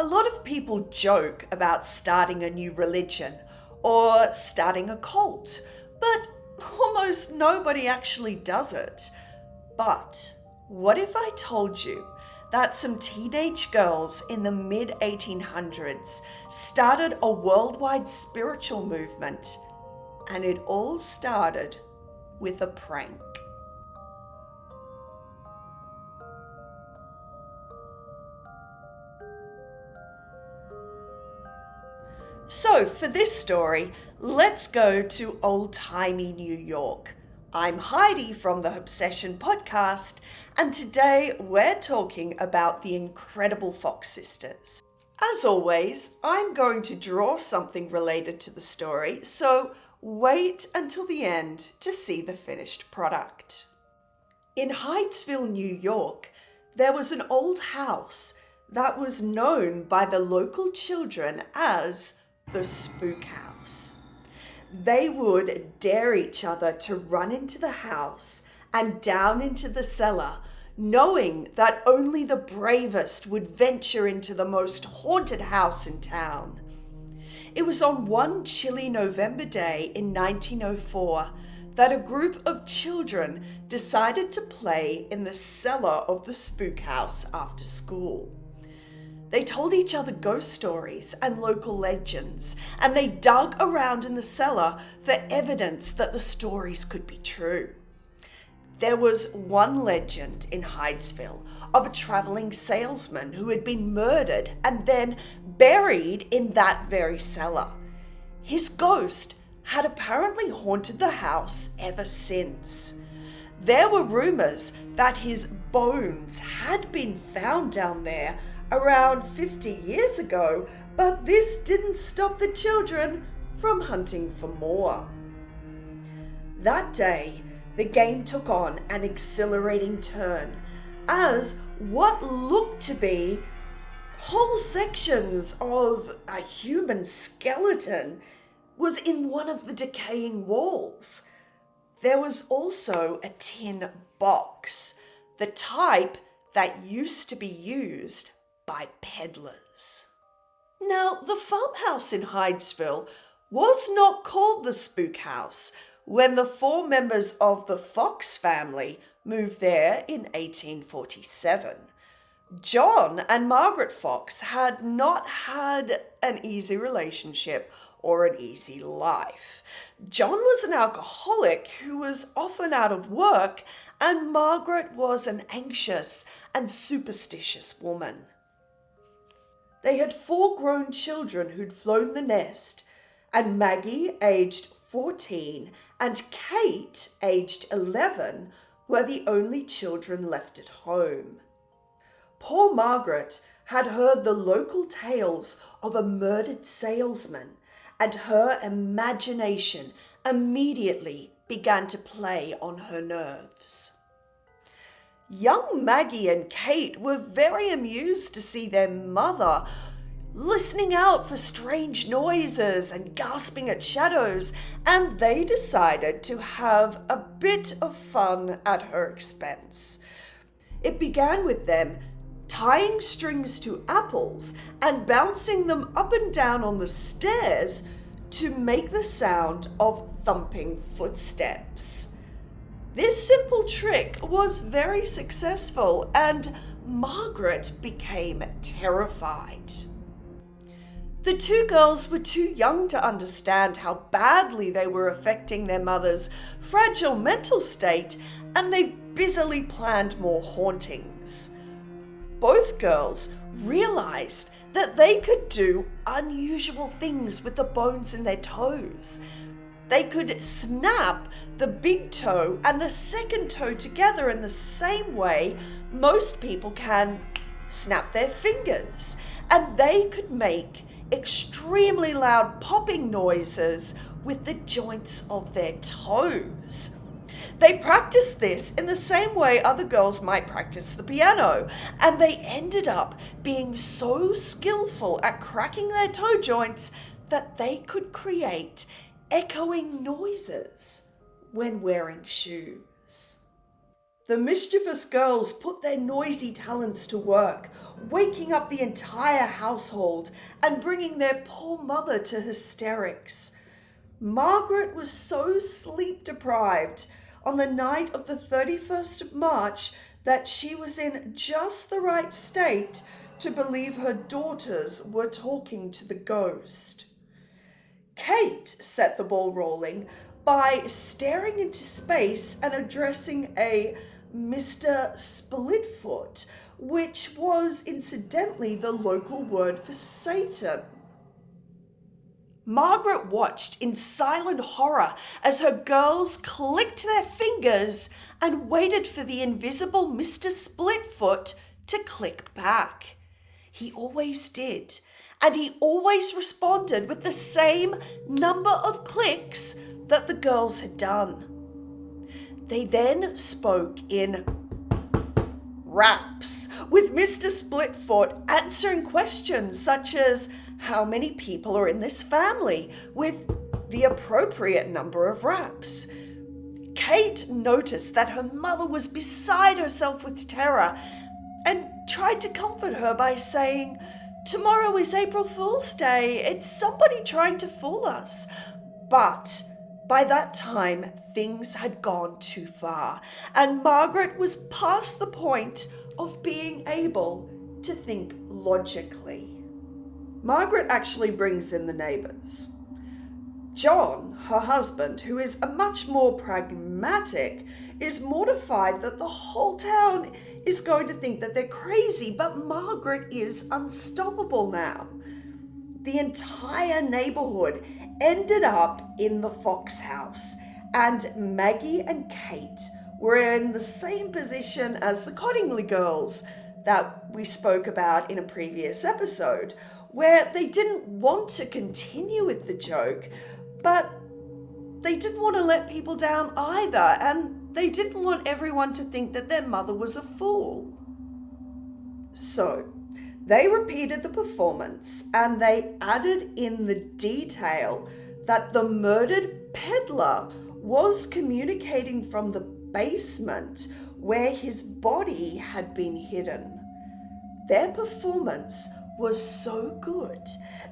A lot of people joke about starting a new religion or starting a cult, but almost nobody actually does it. But what if I told you that some teenage girls in the mid-1800s started a worldwide spiritual movement, and it all started with a prank? So for this story, let's go to old-timey New York. I'm Heidi from the Obsession podcast, and today we're talking about the incredible Fox sisters. As always, I'm going to draw something related to the story, so wait until the end to see the finished product. In Hydesville, New York, there was an old house that was known by the local children as the Spook House. They would dare each other to run into the house and down into the cellar, knowing that only the bravest would venture into the most haunted house in town. It was on one chilly November day in 1904 that a group of children decided to play in the cellar of the Spook House after school. They told each other ghost stories and local legends, and they dug around in the cellar for evidence that the stories could be true. There was one legend in Hydesville of a traveling salesman who had been murdered and then buried in that very cellar. His ghost had apparently haunted the house ever since. There were rumors that his bones had been found down there around 50 years ago, but this didn't stop the children from hunting for more. That day, the game took on an exhilarating turn as what looked to be whole sections of a human skeleton was in one of the decaying walls. There was also a tin box, the type that used to be used by peddlers. Now, the farmhouse in Hydesville was not called the Spook House when the 4 members of the Fox family moved there in 1847. John and Margaret Fox had not had an easy relationship or an easy life. John was an alcoholic who was often out of work, and Margaret was an anxious and superstitious woman. They had 4 grown children who'd flown the nest, and Maggie, aged 14, and Kate, aged 11, were the only children left at home. Poor Margaret had heard the local tales of a murdered salesman, and her imagination immediately began to play on her nerves. Young Maggie and Kate were very amused to see their mother listening out for strange noises and gasping at shadows, and they decided to have a bit of fun at her expense. It began with them tying strings to apples and bouncing them up and down on the stairs to make the sound of thumping footsteps. This simple trick was very successful, and Margaret became terrified. The 2 girls were too young to understand how badly they were affecting their mother's fragile mental state, and they busily planned more hauntings. Both girls realized that they could do unusual things with the bones in their toes. They could snap the big toe and the second toe together in the same way most people can snap their fingers, and they could make extremely loud popping noises with the joints of their toes. They practiced this in the same way other girls might practice the piano, and they ended up being so skillful at cracking their toe joints that they could create echoing noises when wearing shoes. The mischievous girls put their noisy talents to work, waking up the entire household and bringing their poor mother to hysterics. Margaret was so sleep deprived on the night of the 31st of March that she was in just the right state to believe her daughters were talking to the ghost. Kate set the ball rolling by staring into space and addressing a Mr. Splitfoot, which was incidentally the local word for Satan. Margaret watched in silent horror as her girls clicked their fingers and waited for the invisible Mr. Splitfoot to click back. He always did, and he always responded with the same number of clicks that the girls had done. They then spoke in raps, with Mr. Splitfoot answering questions such as how many people are in this family, with the appropriate number of raps. Kate noticed that her mother was beside herself with terror and tried to comfort her by saying, "Tomorrow is April Fool's Day. It's somebody trying to fool us." But by that time, things had gone too far, and Margaret was past the point of being able to think logically. Margaret actually brings in the neighbours. John, her husband, who is a much more pragmatic, is mortified that the whole town is going to think that they're crazy, but Margaret is unstoppable now. The entire neighbourhood ended up in the Fox house, and Maggie and Kate were in the same position as the Cottingley girls that we spoke about in a previous episode, where they didn't want to continue with the joke, but they didn't want to let people down either, and they didn't want everyone to think that their mother was a fool. So they repeated the performance, and they added in the detail that the murdered peddler was communicating from the basement where his body had been hidden. Their performance was so good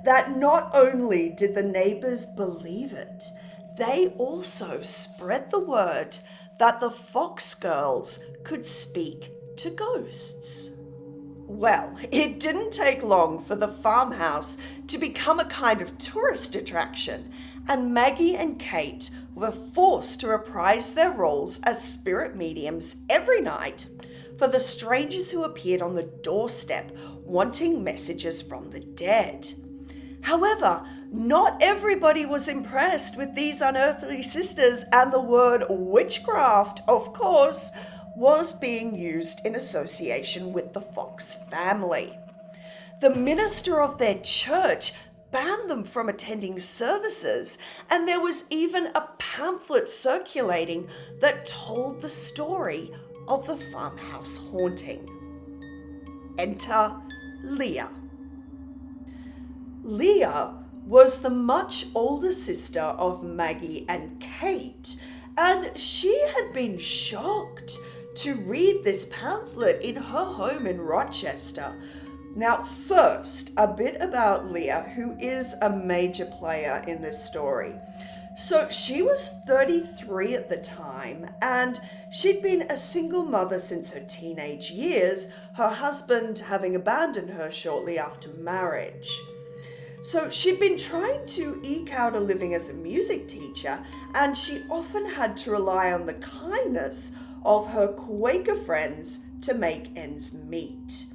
that not only did the neighbours believe it, they also spread the word that the Fox girls could speak to ghosts. Well, it didn't take long for the farmhouse to become a kind of tourist attraction, and Maggie and Kate were forced to reprise their roles as spirit mediums every night for the strangers who appeared on the doorstep wanting messages from the dead. However, not everybody was impressed with these unearthly sisters, and the word witchcraft, of course, was being used in association with the Fox family. The minister of their church banned them from attending services, and there was even a pamphlet circulating that told the story of the farmhouse haunting. Enter Leah. Leah was the much older sister of Maggie and Kate, and she had been shocked to read this pamphlet in her home in Rochester. Now, first, a bit about Leah, who is a major player in this story. So she was 33 at the time, and she'd been a single mother since her teenage years, her husband having abandoned her shortly after marriage. So she'd been trying to eke out a living as a music teacher, and she often had to rely on the kindness of her Quaker friends to make ends meet.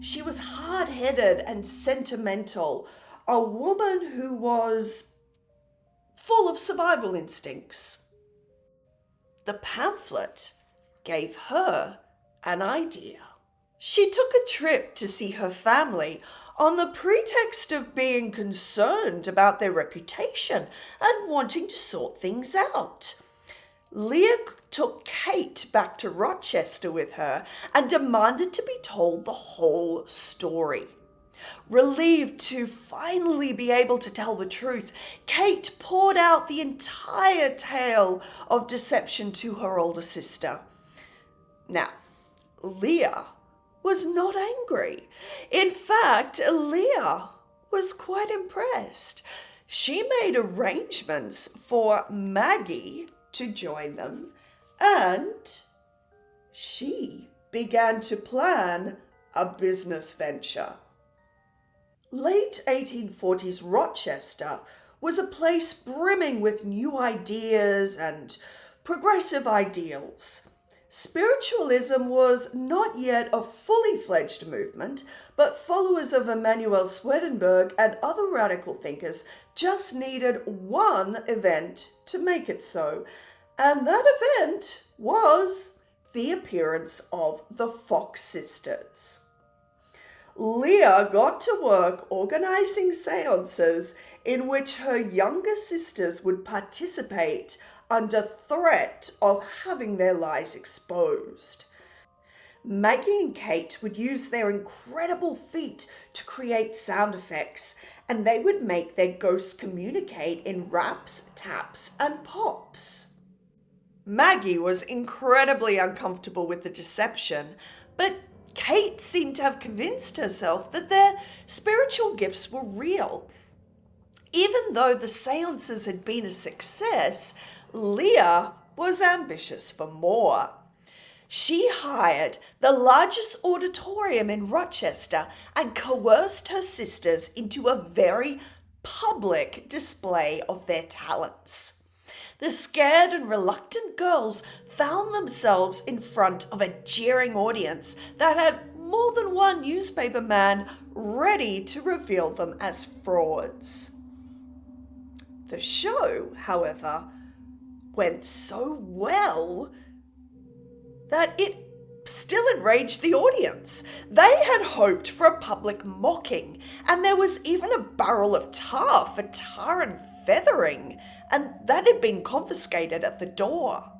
She was hard-headed and sentimental, a woman who was full of survival instincts. The pamphlet gave her an idea. She took a trip to see her family on the pretext of being concerned about their reputation and wanting to sort things out. Leah took Kate back to Rochester with her and demanded to be told the whole story. Relieved to finally be able to tell the truth, Kate poured out the entire tale of deception to her older sister. Now, Leah was not angry. In fact, Leah was quite impressed. She made arrangements for Maggie to join them, and she began to plan a business venture. Late 1840s Rochester was a place brimming with new ideas and progressive ideals. Spiritualism was not yet a fully fledged movement, but followers of Emanuel Swedenborg and other radical thinkers just needed one event to make it so. And that event was the appearance of the Fox sisters. Leah got to work organizing seances in which her younger sisters would participate under threat of having their lies exposed. Maggie and Kate would use their incredible feat to create sound effects, and they would make their ghosts communicate in raps, taps, and pops. Maggie was incredibly uncomfortable with the deception, but Kate seemed to have convinced herself that their spiritual gifts were real. Even though the seances had been a success, Leah was ambitious for more. She hired the largest auditorium in Rochester and coerced her sisters into a very public display of their talents. The scared and reluctant girls found themselves in front of a jeering audience that had more than one newspaper man ready to reveal them as frauds. The show, however, went so well that it still enraged the audience. They had hoped for a public mocking, and there was even a barrel of tar for tar and feathering, and that had been confiscated at the door.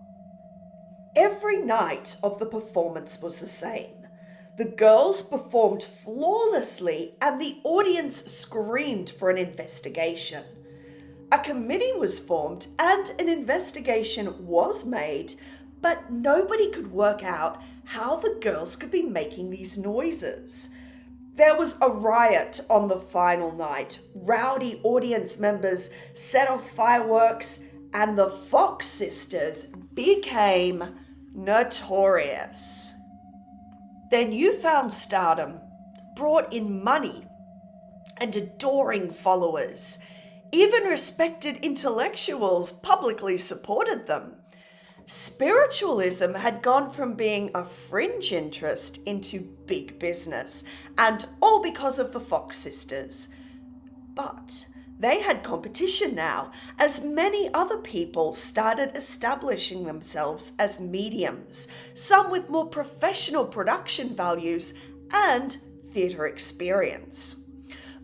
Every night of the performance was the same. The girls performed flawlessly, and the audience screamed for an investigation. A committee was formed and an investigation was made, but nobody could work out how the girls could be making these noises. There was a riot on the final night. Rowdy audience members set off fireworks, and the Fox sisters became notorious. Their newfound stardom brought in money and adoring followers. Even respected intellectuals publicly supported them. Spiritualism had gone from being a fringe interest into big business, and all because of the Fox sisters. But they had competition now, as many other people started establishing themselves as mediums, some with more professional production values and theatre experience.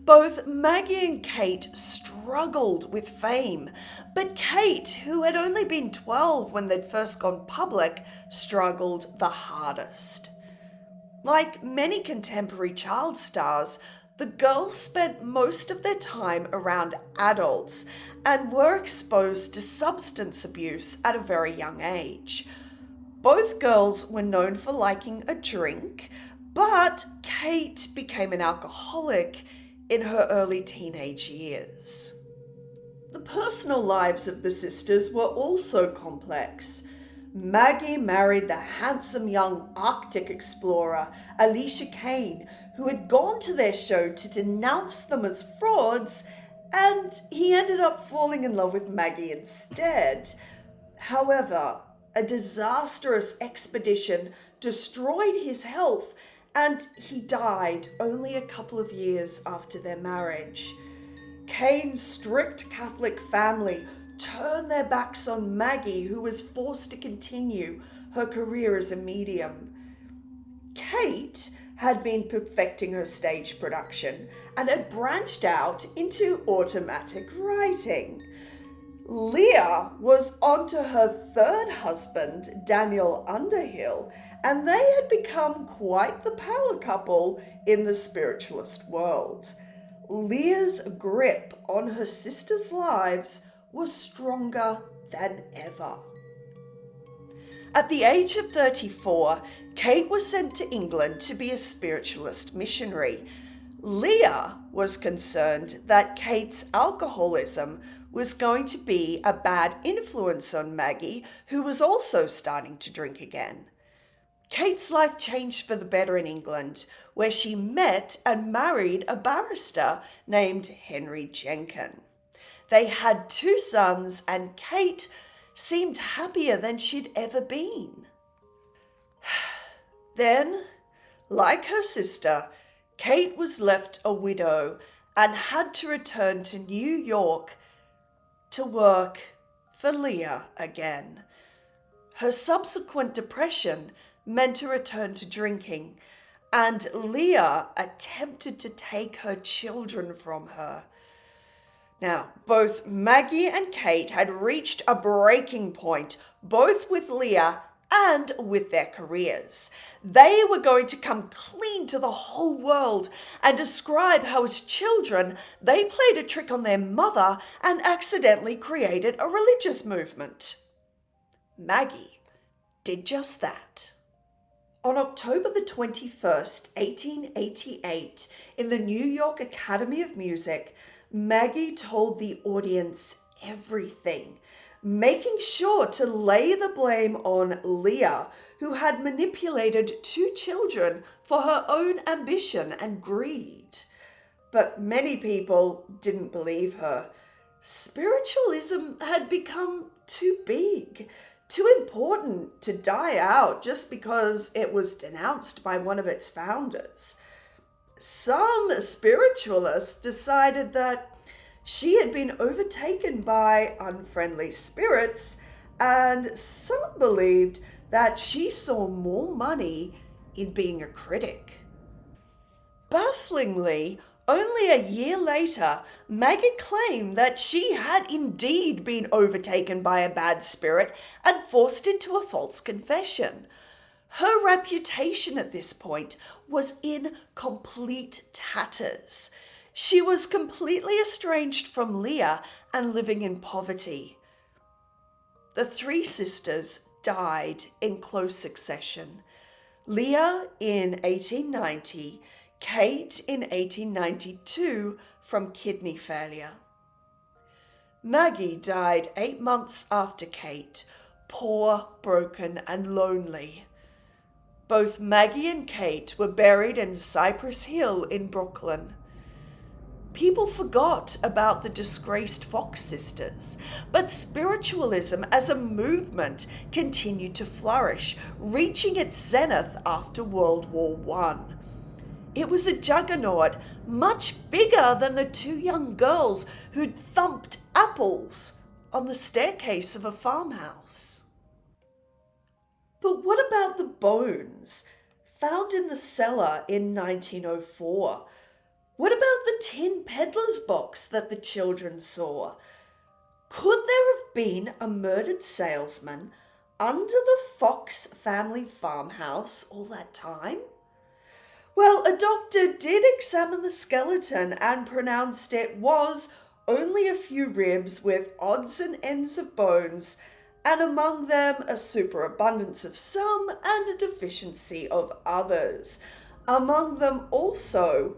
Both Maggie and Kate struggled with fame, but Kate, who had only been 12 when they'd first gone public, struggled the hardest. Like many contemporary child stars, the girls spent most of their time around adults and were exposed to substance abuse at a very young age. Both girls were known for liking a drink, but Kate became an alcoholic in her early teenage years. The personal lives of the sisters were also complex. Maggie married the handsome young Arctic explorer, Alicia Kane, who had gone to their show to denounce them as frauds, and he ended up falling in love with Maggie instead. However, a disastrous expedition destroyed his health, and he died only a couple of years after their marriage. Kane's strict Catholic family turned their backs on Maggie, who was forced to continue her career as a medium. Kate had been perfecting her stage production and had branched out into automatic writing. Leah was on to her third husband, Daniel Underhill, and they had become quite the power couple in the spiritualist world. Leah's grip on her sisters' lives was stronger than ever. At the age of 34, Kate was sent to England to be a spiritualist missionary. Leah was concerned that Kate's alcoholism was going to be a bad influence on Maggie, who was also starting to drink again. Kate's life changed for the better in England, where she met and married a barrister named Henry Jenkin. They had 2 sons, and Kate seemed happier than she'd ever been. Then, like her sister, Kate was left a widow and had to return to New York to work for Leah again. Her subsequent depression meant a return to drinking, and Leah attempted to take her children from her. Now, both Maggie and Kate had reached a breaking point, both with Leah and with their careers. They were going to come clean to the whole world and describe how as children they played a trick on their mother and accidentally created a religious movement. Maggie did just that. On October the 21st, 1888, in the New York Academy of Music, Maggie told the audience everything, making sure to lay the blame on Leah, who had manipulated 2 children for her own ambition and greed. But many people didn't believe her. Spiritualism had become too big, too important to die out just because it was denounced by one of its founders. Some spiritualists decided that she had been overtaken by unfriendly spirits, and some believed that she saw more money in being a critic. Bafflingly, only a year later, Maggie claimed that she had indeed been overtaken by a bad spirit and forced into a false confession. Her reputation at this point was in complete tatters. She was completely estranged from Leah and living in poverty. The 3 sisters died in close succession. Leah in 1890, Kate in 1892 from kidney failure. Maggie died 8 months after Kate, poor, broken, and lonely. Both Maggie and Kate were buried in Cypress Hill in Brooklyn. People forgot about the disgraced Fox sisters, but spiritualism as a movement continued to flourish, reaching its zenith after World War I. It was a juggernaut, much bigger than the 2 young girls who'd thumped apples on the staircase of a farmhouse. But what about the bones found in the cellar in 1904? What about the tin peddler's box that the children saw? Could there have been a murdered salesman under the Fox family farmhouse all that time? Well, a doctor did examine the skeleton and pronounced it was only a few ribs with odds and ends of bones, and among them a superabundance of some and a deficiency of others. Among them also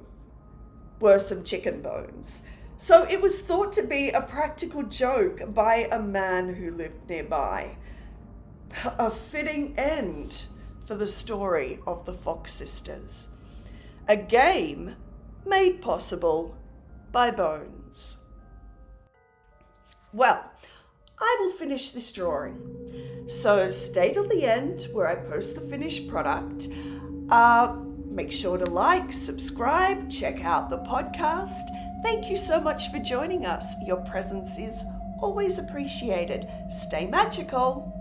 were some chicken bones. So it was thought to be a practical joke by a man who lived nearby. A fitting end for the story of the Fox sisters. A game made possible by bones. Well, I will finish this drawing. So stay till the end where I post the finished product. Make sure to like, subscribe, check out the podcast. Thank you so much for joining us. Your presence is always appreciated. Stay magical.